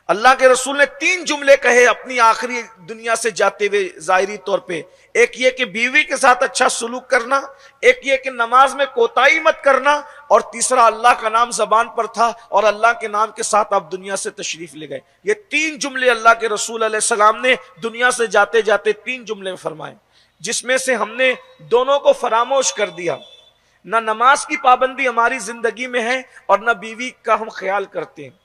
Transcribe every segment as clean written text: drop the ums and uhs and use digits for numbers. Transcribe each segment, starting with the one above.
अल्लाह के रसूल ने 3 जुमले कहे अपनी आखिरी दुनिया से जाते हुए जाहिरी तौर पे। एक ये कि बीवी के साथ अच्छा सलूक करना, एक ये कि नमाज में कोताही मत करना, और तीसरा अल्लाह का नाम जबान पर था और अल्लाह के नाम के साथ आप दुनिया से तशरीफ ले गए। ये 3 जुमले अल्लाह के रसूल अलैहिस्सलाम ने दुनिया से जाते जाते 3 जुमले फरमाए, जिसमें से हमने दोनों को फरामोश कर दिया। ना नमाज की पाबंदी हमारी जिंदगी में है और ना बीवी का हम ख्याल करते हैं।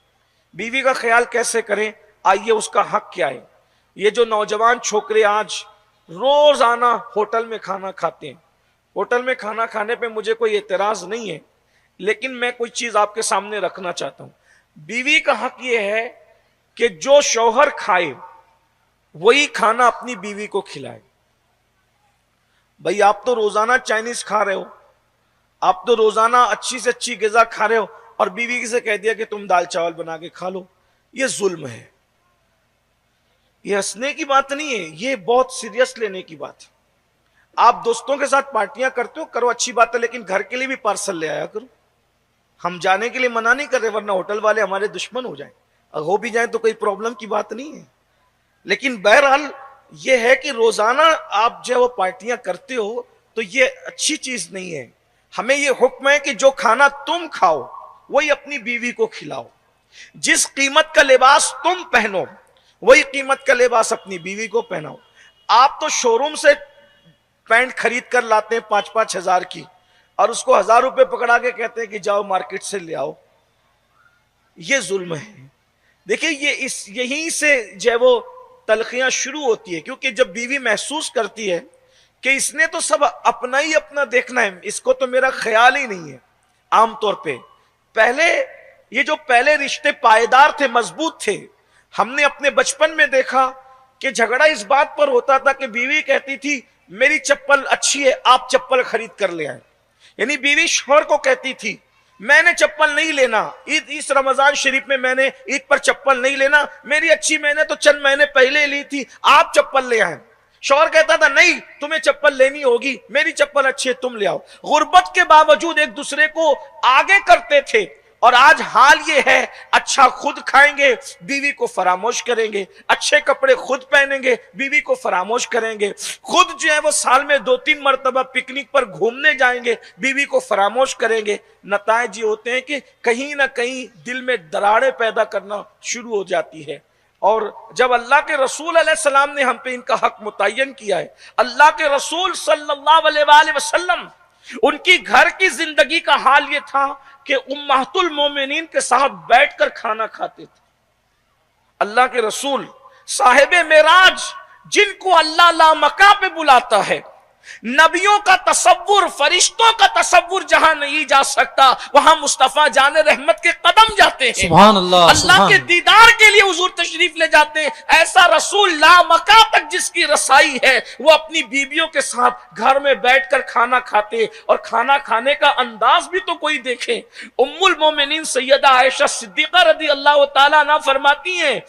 बीवी का ख्याल कैसे करें, आइए उसका हक क्या है। ये जो नौजवान छोकरे आज रोजाना होटल में खाना खाते हैं, होटल में खाना खाने पे मुझे कोई एतराज नहीं है, लेकिन मैं कोई चीज आपके सामने रखना चाहता हूं। बीवी का हक ये है कि जो शौहर खाए वही खाना अपनी बीवी को खिलाए। भाई आप तो रोजाना चाइनीज खा रहे हो, आप तो रोजाना अच्छी से अच्छी ग़िज़ा खा रहे हो और बीवी से कह दिया कि तुम दाल चावल बना के खा लो। ये जुल्म है, ये हंसने की बात नहीं है, ये बहुत सीरियस लेने की बात है। आप दोस्तों के साथ पार्टियां करते हो, करो, अच्छी बात है, लेकिन घर के लिए भी पार्सल ले आया करो। हम जाने के लिए मना नहीं कर रहे, वरना होटल वाले हमारे दुश्मन हो जाएं। अगर हो भी जाए तो कोई प्रॉब्लम की बात नहीं है, लेकिन बहरहाल ये है कि रोजाना आप जो वो पार्टियां करते हो तो ये अच्छी चीज नहीं है। हमें ये हुक्म है कि जो खाना तुम खाओ वही अपनी बीवी को खिलाओ। जिस कीमत का लिबास तुम पहनो वही कीमत का लिबास अपनी बीवी को पहनाओ। आप तो शोरूम से पैंट खरीद कर लाते हैं 5-5 हजार की और उसको 1000 रुपए पकड़ा के कहते हैं कि जाओ मार्केट से ले आओ। ये जुल्म है। देखिए यहीं से जो वो तलखियां शुरू होती है, क्योंकि जब बीवी महसूस करती है कि इसने तो सब अपना ही अपना देखना है, इसको तो मेरा ख्याल ही नहीं है। आमतौर पे ये जो पहले रिश्ते पायदार थे, मजबूत थे, हमने अपने बचपन में देखा कि झगड़ा इस बात पर होता था कि बीवी कहती थी मेरी चप्पल अच्छी है, आप चप्पल खरीद कर ले आए। यानी बीवी शौहर को कहती थी मैंने चप्पल नहीं लेना, इस रमजान शरीफ में मैंने ईद पर चप्पल नहीं लेना, मेरी अच्छी मैंने तो चंद महीने पहले ली थी, आप चप्पल ले आए। शौहर कहता था नहीं तुम्हें चप्पल लेनी होगी, मेरी चप्पल अच्छी है, तुम ले आओ। गुर्बत के बावजूद एक दूसरे को आगे करते थे। और आज हाल ये है, अच्छा खुद खाएंगे बीवी को फरामोश करेंगे, अच्छे कपड़े खुद पहनेंगे बीवी को फरामोश करेंगे, खुद जो है वो साल में 2-3 मरतबा पिकनिक पर घूमने जाएंगे बीवी को फरामोश करेंगे। नताइज ये होते हैं कि कहीं ना कहीं दिल में दरारें पैदा करना शुरू हो जाती है। और जब अल्लाह के रसूल अलैहिस्सलाम ने हम पे इनका हक मुतय्यन किया है, अल्लाह के रसूल सल्लल्लाहु अलैहि वसल्लम उनकी घर की जिंदगी का हाल ये था कि उम्महातुल मोमिनीन के साथ बैठकर खाना खाते थे। अल्लाह के रसूल साहिबे मेराज, जिनको अल्लाह लामका पे बुलाता है, नबियों का तसव्वुर, फरिश्तों का तसव्वुर जहां नहीं जा सकता वहां मुस्तफा जाने रहमत के कदम जाते हैं। सुभान अल्लाह, अल्लाह के दीदार के लिए हुजूर तशरीफ ले जाते हैं। ऐसा रसूल लामका तक जिसकी रसाई है वो अपनी बीबियों के साथ घर में बैठकर खाना खाते, और खाना खाने का अंदाज भी तो कोई देखे। उम्मुल मोमिनीन सैयदा आयशा सिद्दीका रज़ी अल्लाह तआला अन्हा फरमाती हैं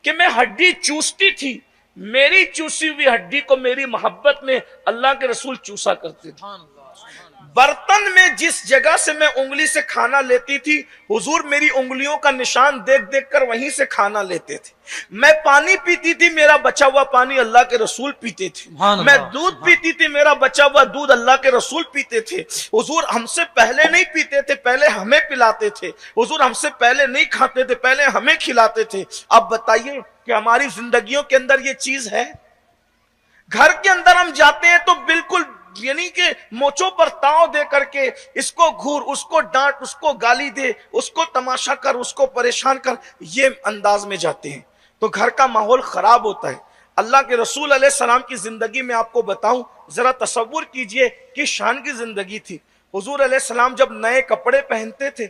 कि मैं हड्डी चूसती थी, मेरी चूसी हुई हड्डी को मेरी मोहब्बत में अल्लाह के रसूल चूसा करते थे। बर्तन में जिस जगह से मैं उंगली से खाना लेती थी हुजूर मेरी उंगलियों का निशान देख देख कर वहीं से खाना लेते थे। मैं पानी पीती थी, मेरा बचा हुआ पानी अल्लाह के रसूल पीते थे। मैं दूध पीती थी, मेरा बचा हुआ दूध अल्लाह के रसूल पीते थे। हुजूर हमसे पहले नहीं पीते थे, पहले हमें पिलाते थे। हुजूर हमसे पहले नहीं खाते थे, पहले हमें खिलाते थे। अब बताइए कि हमारी जिंदगियों के अंदर ये चीज है? घर के अंदर हम जाते हैं तो बिल्कुल यानी कि मोचों पर ताव दे करके इसको घूर, उसको डांट, उसको गाली दे, उसको तमाशा कर, उसको परेशान कर, ये अंदाज में जाते हैं तो घर का माहौल खराब होता है। अल्लाह के रसूल अलैहिस्सलाम की जिंदगी में आपको बताऊं, जरा तसव्वुर कीजिए कि शान की जिंदगी थी। हुजूर अलैहिस्सलाम जब नए कपड़े पहनते थे,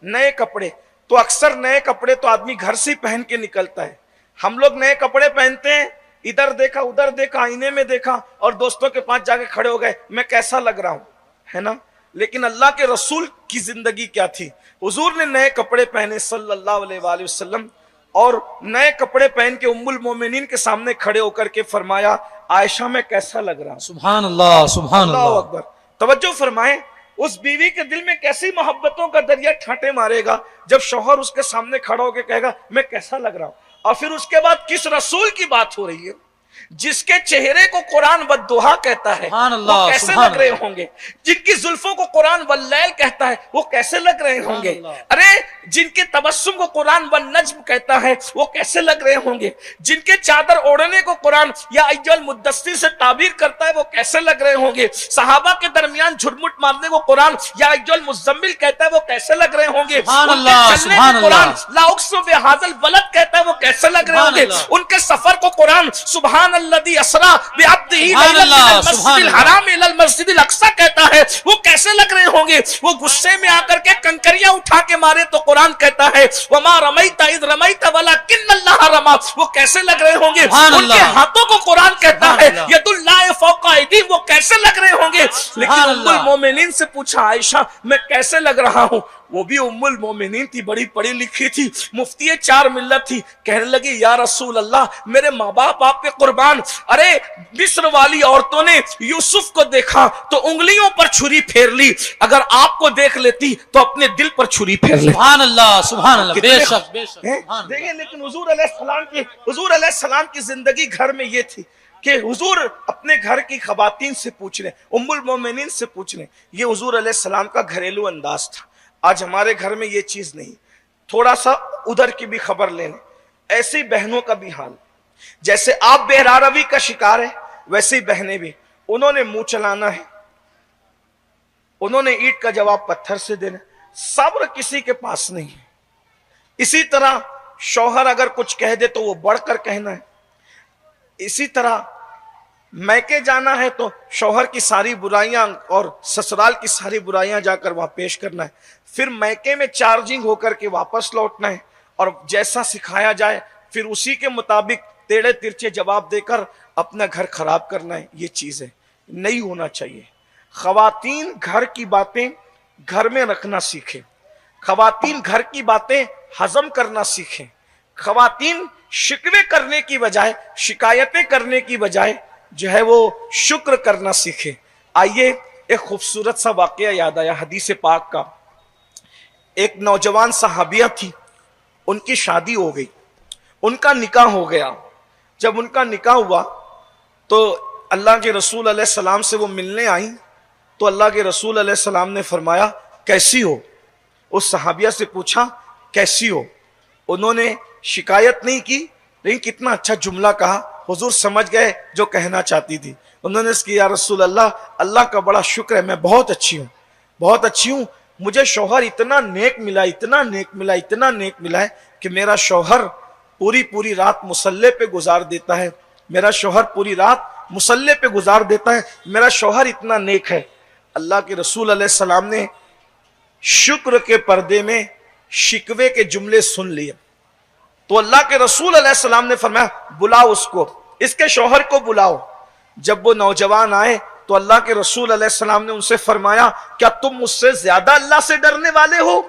नए कपड़े तो अक्सर नए कपड़े तो आदमी घर से पहन के निकलता है। हम लोग नए कपड़े पहनते हैं, इधर देखा उधर देखा, आईने में देखा और दोस्तों के पास जाके खड़े हो गए मैं कैसा लग रहा हूं, है ना। लेकिन अल्लाह के रसूल की जिंदगी क्या थी? हुजूर ने नए कपड़े पहने सल्लल्लाहु अलैहि वसल्लम, और नए कपड़े पहन के उम्मुल मोमिनीन के सामने खड़े होकर के फरमाया आयशा मैं कैसा लग रहा हूं। सुभान अल्लाह, सुभान अल्लाह अकबर। तवज्जो फरमाएं, उस बीवी के दिल में कैसी मोहब्बतों का दरिया ठाटे मारेगा जब शौहर उसके सामने खड़ा होकर कहेगा मैं कैसा लग रहा हूं। और फिर उसके बाद किस रसूल की बात हो रही है जिसके चेहरे को कुरान बद्दुहा कहता है, वो कैसे लग रहे होंगे। जिनकी जुल्फों को कुरान वल्लैल कहता है, वो कैसे लग रहे होंगे। अरे जिनके तबस्सुम को कुरान वन्नज्म कहता है, वो कैसे लग रहे होंगे। जिनके चादर ओढ़ने को कुरान या अय्युल मुद्दस्सिर से ताबीर करता है, वो कैसे लग रहे होंगे। सहाबा के दरमियान झुरमुट मारने को कुरान या अय्युल मुज़म्मिल कहता है, वो कैसे लग रहे होंगे। चलने को कुरान ला उक़्सिमु बिहाज़ल बलद कहता है, वो कैसे लग रहे होंगे। उनके सफर को कुरान सुभान अल्लज़ी अस्रा बिअब्दिही लैलन मिनल मस्जिदिल हराम इलल मस्जिदिल अक़सा कहता है, वो कैसे लग रहे होंगे। वो गुस्से में आकर के कंकरियां उठा के मारे तो कुरान कहता है वमा रमैता इज़ रमैता वलाकिन्नल्लाह रमा, वो कैसे लग रहे होंगे। उनके हाथों को कुरान कहता है यदुल्लाहि फौका अयदीहिम, वो कैसे लग रहे होंगे। लेकिन उम्मुल मोमिनीन से पूछा आयशा मैं कैसे लग रहा हूं। वो भी उम्मुल मोमिनीन थी, बड़ी पढ़ी लिखी थी, मुफ्ती चार मिल्लत थी। कहने लगी या रसूल अल्लाह मेरे माँ बाप आप पे कुर्बान। अरे मिस्र वाली औरतों ने यूसुफ को देखा तो उंगलियों पर छुरी फेर ली, अगर आपको देख लेती तो अपने दिल पर छुरी फेर ले। सुभान अल्लाह सुभान अल्लाह। बेशक देखिए, लेकिन हुजूर अलैहिस्सलाम की जिंदगी घर में ये थी कि हुजूर अपने घर की खवातीन से पूछ रहे, उम्मुल मोमिनीन से पूछ रहे। ये हुजूर अलैहिस्सलाम का घरेलू अंदाज था। आज हमारे घर में ये चीज नहीं। थोड़ा सा उधर की भी खबर लेने, ऐसी बहनों का भी हाल। जैसे आप बेहरारवी का शिकार है, वैसे ही बहनें भी। उन्होंने मुंह चलाना है, उन्होंने ईंट का जवाब पत्थर से देना, सब्र किसी के पास नहीं है। इसी तरह शौहर अगर कुछ कह दे तो वो बढ़कर कहना है। इसी तरह मैके जाना है तो शौहर की सारी बुराइयां और ससुराल की सारी बुराइयां जाकर वहां पेश करना है। फिर मैके में चार्जिंग होकर के वापस लौटना है और जैसा सिखाया जाए फिर उसी के मुताबिक टेढ़े तिरछे जवाब देकर अपना घर खराब करना है। ये चीजें नहीं होना चाहिए। खवातीन घर की बातें घर में रखना सीखें। खवातीन घर की बातें हजम करना सीखें। खवातीन शिकवे करने की बजाय, शिकायतें करने की बजाय जो है वो शुक्र करना सीखे। आइए एक खूबसूरत सा वाकया याद आया हदीस पाक का। एक नौजवान सहाबिया थी, उनकी शादी हो गई, उनका निकाह हो गया। जब उनका निकाह हुआ तो अल्लाह के रसूल अलैहि सलाम से वो मिलने आई तो अल्लाह के रसूल अलैहि सलाम ने फरमाया कैसी हो। उस सहाबिया से पूछा कैसी हो। उन्होंने शिकायत नहीं की, लेकिन कितना अच्छा जुमला कहा। हुजूर समझ गए जो कहना चाहती थी। उन्होंने इसकी या रसूल अल्लाह, अल्लाह का बड़ा शुक्र है मैं बहुत अच्छी हूँ, बहुत अच्छी हूँ। मुझे शौहर इतना नेक मिला, इतना नेक मिला, इतना नेक मिला है कि मेरा शौहर पूरी पूरी रात मुसल्ले पे गुजार देता है। मेरा शौहर पूरी रात मुसल्ले पे गुजार देता है। मेरा शौहर इतना नेक है। अल्लाह के रसूल अलैहि सलाम ने शुक्र के पर्दे में शिकवे के जुमले सुन लिए तो अल्लाह के रसूल अलैहि सलाम ने फरमाया बुलाओ उसको, इसके शौहर को बुलाओ। जब वो नौजवान आए तो अल्लाह के रसूल अलैहि सलाम ने उनसे फरमाया क्या तुम मुझसे ज्यादा अल्लाह से डरने वाले हो?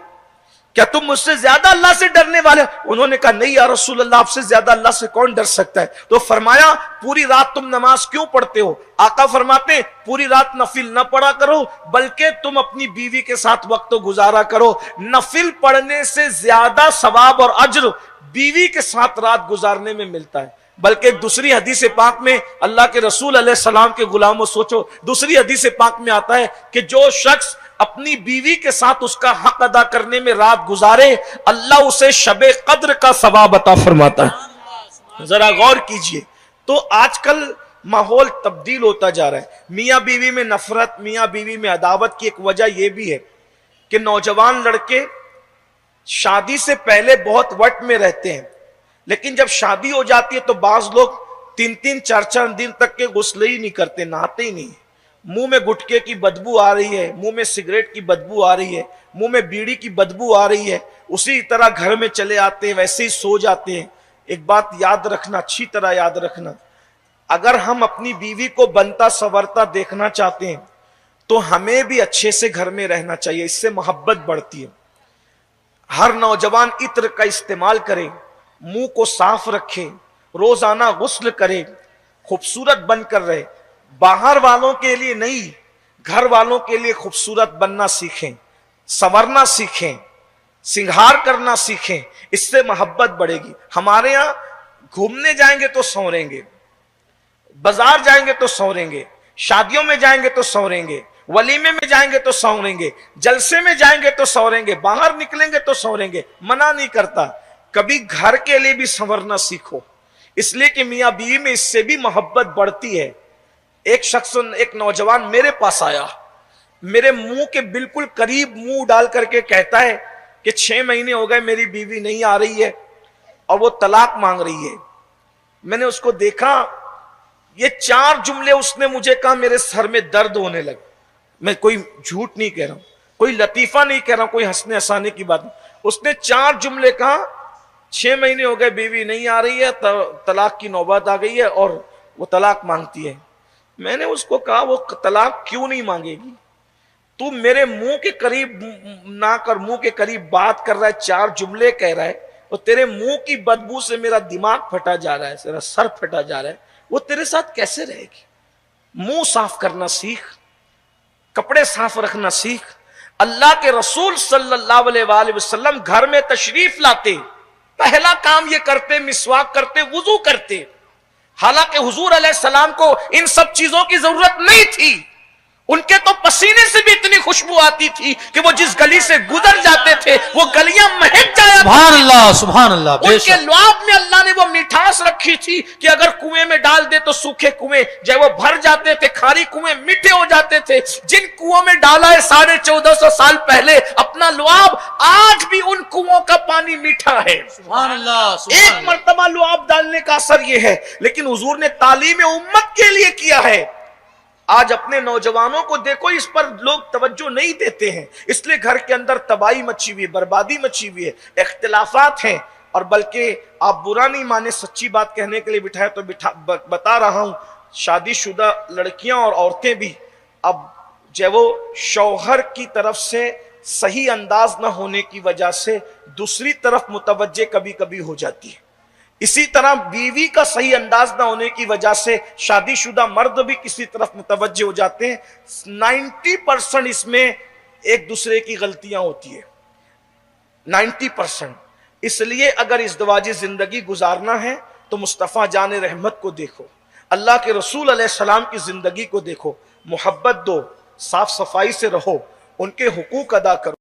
क्या तुम मुझसे ज्यादा अल्लाह से डरने वाले हो? उन्होंने कहा नहीं या रसूल अल्लाह, आपसे ज्यादा अल्लाह से कौन डर सकता है। तो फरमाया पूरी रात तुम नमाज क्यों पढ़ते हो? आका फरमाते पूरी रात नफिल न पढ़ा करो, बल्कि तुम अपनी बीवी के साथ वक्त गुजारा करो। नफिल पढ़ने से ज्यादा सवाब और अज्र बीवी के साथ रात गुजारने में मिलता है। बल्कि दूसरी हदीस पाक में अल्लाह के रसूल अलैहि सलाम के गुलामों, सोचो दूसरी हदीस पाक में आता है कि जो शख्स अपनी बीवी के साथ उसका हक अदा करने में रात गुजारे, अल्लाह उसे शबे कद्र का सवाब अता फरमाता है। जरा गौर कीजिए। तो आजकल माहौल तब्दील होता जा रहा है। मियाँ बीवी में नफरत, मियाँ बीवी में अदावत की एक वजह यह भी है कि नौजवान लड़के शादी से पहले बहुत वट में रहते हैं, लेकिन जब शादी हो जाती है तो बाज लोग 3-3, 4-4 दिन तक के गुस्ले ही नहीं करते, नहाते ही नहीं। मुंह में गुटखे की बदबू आ रही है, मुंह में सिगरेट की बदबू आ रही है, मुंह में बीड़ी की बदबू आ रही है। उसी तरह घर में चले आते हैं, वैसे ही सो जाते हैं। एक बात याद रखना, अच्छी तरह याद रखना, अगर हम अपनी बीवी को बनता संवरता देखना चाहते हैं तो हमें भी अच्छे से घर में रहना चाहिए, इससे मोहब्बत बढ़ती है। हर नौजवान इत्र का इस्तेमाल करे, मुंह को साफ रखे, रोजाना गुस्ल करे, खूबसूरत बनकर रहे। बाहर वालों के लिए नहीं, घर वालों के लिए खूबसूरत बनना सीखें, संवरना सीखें, सिंगार करना सीखें, इससे मोहब्बत बढ़ेगी। हमारे यहां घूमने जाएंगे तो संवरेंगे, बाजार जाएंगे तो संवरेंगे, शादियों में जाएंगे तो संवरेंगे, वलीमे में जाएंगे तो संवरेंगे, जलसे में जाएंगे तो संवरेंगे, बाहर निकलेंगे तो संवरेंगे। मना नहीं करता, कभी घर के लिए भी संवरना सीखो, इसलिए कि मियां बीवी में इससे भी मोहब्बत बढ़ती है। एक शख्स, एक नौजवान मेरे पास आया, मेरे मुंह के बिल्कुल करीब मुंह डाल करके कहता है कि 6 महीने हो गए मेरी बीवी नहीं आ रही है और वो तलाक मांग रही है। मैंने उसको देखा, ये 4 जुमले उसने मुझे कहा, मेरे सर में दर्द होने लगा। मैं कोई झूठ नहीं कह रहा हूं, कोई लतीफा नहीं कह रहा हूं, कोई हंसने हंसाने की बात नहीं। उसने 4 जुमले कहा, 6 महीने हो गए बीवी नहीं आ रही है, तलाक की नौबत आ गई है और वो तलाक मांगती है। मैंने उसको कहा, वो तलाक क्यों नहीं मांगेगी? तू मेरे मुंह के करीब ना कर, मुंह के करीब बात कर रहा है, 4 जुमले कह रहा है, और तेरे मुंह की बदबू से मेरा दिमाग फटा जा रहा है, मेरा सर फटा जा रहा है। वो तेरे साथ कैसे रहेगी? मुंह साफ करना सीख, कपड़े साफ रखना सीख। अल्लाह के रसूल सल्लल्लाहु अलैहि वसल्लम घर में तशरीफ लाते, पहला काम ये करते, मिसवाक करते, वुजू करते। हालांकि हुजूर अलैहिस्सलाम को इन सब चीजों की जरूरत नहीं थी, उनके तो पसीने से भी इतनी खुशबू आती थी कि वो जिस गली से गुजर जाते थे वो गलियां महक जाया। सुभान अल्लाह, सुभान अल्लाह। उनके लुआब में अल्लाह ने वो मिठास रखी थी कि अगर कुएं में डाल दे तो सूखे कुएं जब वो भर जाते थे, खारी कुएं मीठे हो जाते थे। जिन कुओं में डाला है 1450 साल पहले अपना लुआब, आज भी उन कुओं का पानी मीठा है। सुभान अल्लाह। एक मर्तबा लुआब डालने का असर यह है, लेकिन हुजूर ने तालीम उम्मत के लिए किया है। आज अपने नौजवानों को देखो, इस पर लोग तवज्जो नहीं देते हैं, इसलिए घर के अंदर तबाही मची हुई है, बर्बादी मची हुई है, इख्तिलाफात हैं। और बल्कि आप बुरा नहीं माने, सच्ची बात कहने के लिए बिठाए तो बता रहा हूं, शादीशुदा लड़कियां और औरतें भी अब जब वो शौहर की तरफ से सही अंदाज न होने की वजह से दूसरी तरफ मुतवज्जे कभी कभी हो जाती है। इसी तरह बीवी का सही अंदाज ना होने की वजह से शादीशुदा मर्द भी किसी तरफ मुतवज्जे हो जाते हैं। 90% इसमें एक दूसरे की गलतियां होती है, 90%। इसलिए अगर इज़्दिवाजी जिंदगी गुजारना है तो मुस्तफ़ा जान रहमत को देखो, अल्लाह के रसूल अलैहिस्सलाम की जिंदगी को देखो, मोहब्बत दो, साफ सफाई से रहो, उनके हुकूक अदा करो।